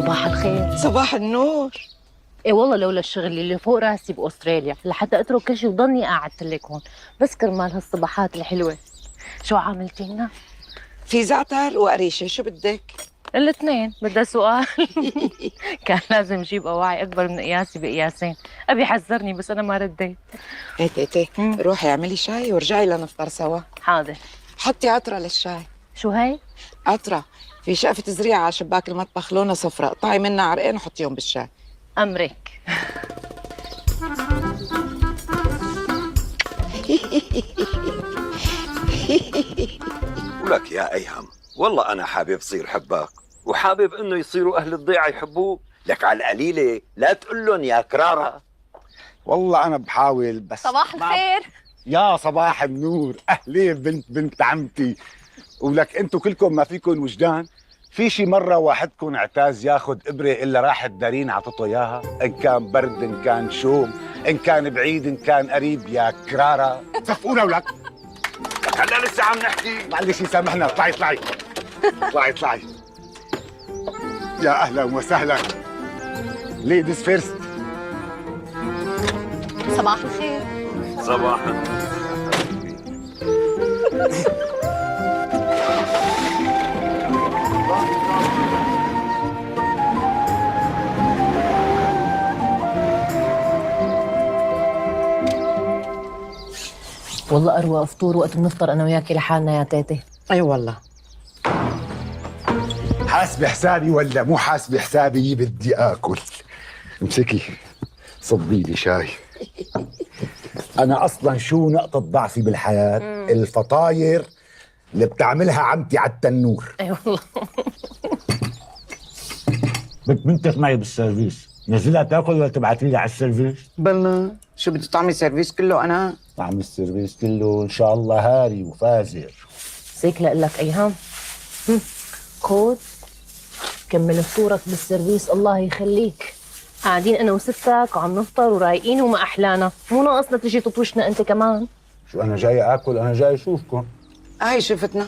صباح الخير. صباح النور. ايه والله لولا الشغل اللي فوق راسي باستراليا لحتى اترك كل شيء وضلني قاعدت لك هون، بس كرمال هالصباحات الحلوه. شو عملتي لنا؟ في زعتر وقريشه، شو بدك؟ الاثنين. بدها سؤال؟ كان لازم اجيب اواعي اكبر من قياسي بقياسين. ابي حذرني بس انا ما رديت. ايه روحي اعملي شاي وارجعي لنفطر سوا. حاضر. حطي عطرة للشاي. شو هي؟ عطرة في شقفة زريعة على شباك المطبخ لونها صفراء، قطعي منها عرقين وحطيهم بالشاي. امرك. ولك يا ايهم، والله انا حابب صير حباك وحابب انه يصيروا اهل الضيعه يحبوك، لك على القليله لا تقول لهم يا كرارة. والله أنا بحاول بس. صباح الخير. يا صباح النور، أهلين بنت عمتي. ولك أنتوا كلكم ما فيكم وجدان؟ في شي مرة واحدكم اعتاز ياخد إبرة إلا راحت دارين عطته إياها؟ إن كان برد، إن كان شوم، إن كان بعيد، إن كان قريب، يا كرارة صفقونا ولك. لك هلا لسه عم نحكي. معلش يسامحنا، اطلعي اطلعي اطلعي اطلعي. يا أهلا وسهلا. ليديز فيرست. صباح الخير. صباحا. والله اروق فطور وقت بنفطر انا وياكي لحالنا يا تيتي. اي والله. حاسبي حسابي ولا مو حاسبي حسابي؟ بدي آكل. امسكي صبي لي شاي. أنا أصلاً شو نقطة ضعفي بالحياة؟ الفطاير اللي بتعملها عمتي على التنور. اي والله. بنتك معي بالسيرفيس، نزلها تاكل ولا تبعتي لي على السيرفيس؟ بلا شو بدي طعمي سيرفيس كله انا؟ طعم السيرفيس كله ان شاء الله هاري وفازر. زيك لك ايهام. خود كمل فطورك بالسيرفيس الله يخليك. قاعدين انا وستك وعم نفطر ورايقين وما احلانا، مو ناقصنا تجي تطوشنا انت كمان. شو انا جاي اكل؟ انا جاي اشوفكم. هاي شفتنا.